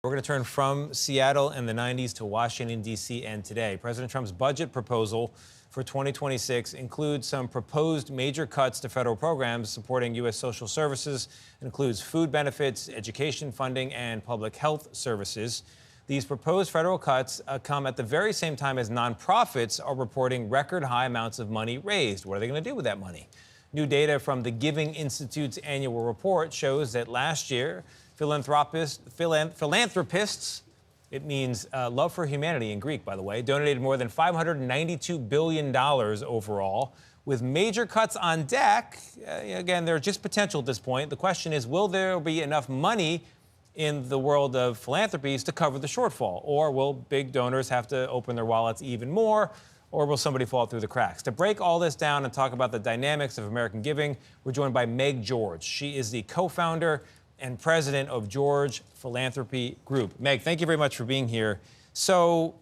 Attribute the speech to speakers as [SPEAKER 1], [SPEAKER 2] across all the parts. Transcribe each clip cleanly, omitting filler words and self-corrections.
[SPEAKER 1] We're going to turn from Seattle in the 90s to Washington, D.C. and today. President Trump's budget proposal for 2026 includes some proposed major cuts to federal programs supporting U.S. social services. It includes food benefits, education funding, and public health services. These proposed federal cuts come at the very same time as nonprofits are reporting record high amounts of money raised. What are they going to do with that money? New data from the Giving Institute's annual report shows that last year, philanthropists, it means love for humanity in Greek, by the way, donated more than $592 billion overall. With major cuts on deck, again, they're just potential at this point. The question is, will there be enough money in the world of philanthropies to cover the shortfall? Or will big donors have to open their wallets even more? Or will somebody fall through the cracks? To break all this down and talk about the dynamics of American giving, we're joined by Meg George. She is the co-founder and president of George Philanthropy Group. Meg, thank you very much for being here. So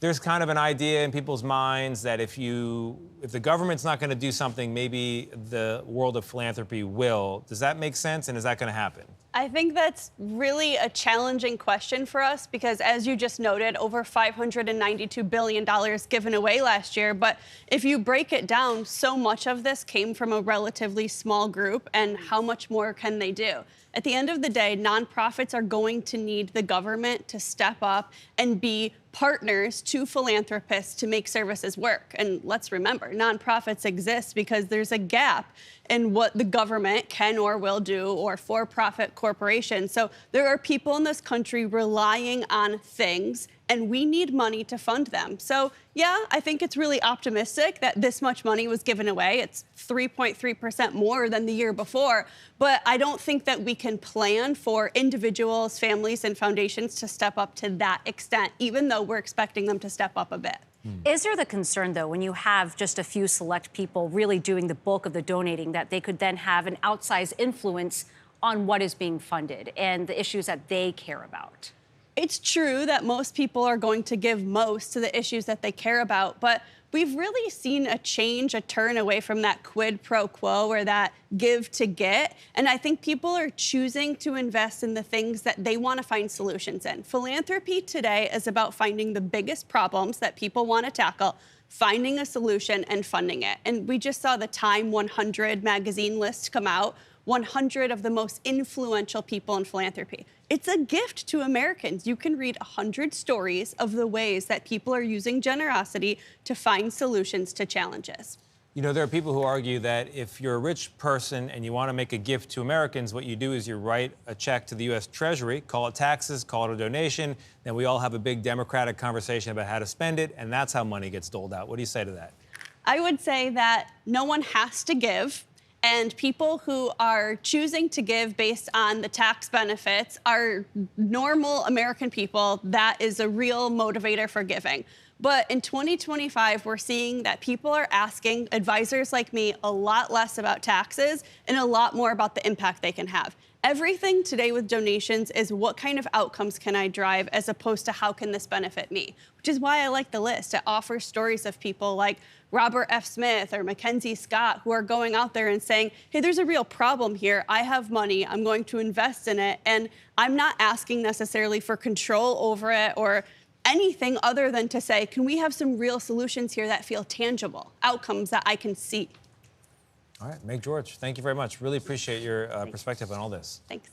[SPEAKER 1] there's kind of an idea in people's minds that if the government's not going to do something, maybe the world of philanthropy will. Does that make sense, and is that going to happen?
[SPEAKER 2] I think that's really a challenging question for us because, as you just noted, over $592 billion given away last year. But if you break it down, so much of this came from a relatively small group, and how much more can they do? At the end of the day, nonprofits are going to need the government to step up and be partners to philanthropists to make services work. And let's remember, nonprofits exist because there's a gap in what the government can or will do, or for-profit corporations. So there are people in this country relying on things, and we need money to fund them. So yeah, I think it's really optimistic that this much money was given away. It's 3.3% more than the year before. But I don't think that we can plan for individuals, families, and foundations to step up to that extent, even though we're expecting them to step up a bit.
[SPEAKER 3] Is there the concern, though, when you have just a few select people really doing the bulk of the donating, that they could then have an outsized influence on what is being funded and the issues that they care about?
[SPEAKER 2] It's true that most people are going to give most to the issues that they care about, but we've really seen a change, a turn away from that quid pro quo or that give to get. And I think people are choosing to invest in the things that they want to find solutions in. Philanthropy today is about finding the biggest problems that people want to tackle, finding a solution and funding it. And we just saw the Time 100 magazine list come out, 100 of the most influential people in philanthropy. It's a gift to Americans. You can read 100 stories of the ways that people are using generosity to find solutions to challenges.
[SPEAKER 1] You know, there are people who argue that if you're a rich person and you want to make a gift to Americans, what you do is you write a check to the U.S. Treasury, call it taxes, call it a donation, then we all have a big democratic conversation about how to spend it, and that's how money gets doled out. What do you say to that?
[SPEAKER 2] I would say that no one has to give. And people who are choosing to give based on the tax benefits are normal American people. That is a real motivator for giving. But in 2025, we're seeing that people are asking advisors like me a lot less about taxes and a lot more about the impact they can have. Everything today with donations is what kind of outcomes can I drive as opposed to how can this benefit me, which is why I like the list. It offers stories of people like Robert F. Smith or Mackenzie Scott who are going out there and saying, hey, there's a real problem here. I have money. I'm going to invest in it. And I'm not asking necessarily for control over it or anything other than to say, can we have some real solutions here that feel tangible, outcomes that I can see?
[SPEAKER 1] All right, Meg George, thank you very much. Really appreciate your perspective on all this.
[SPEAKER 2] Thanks.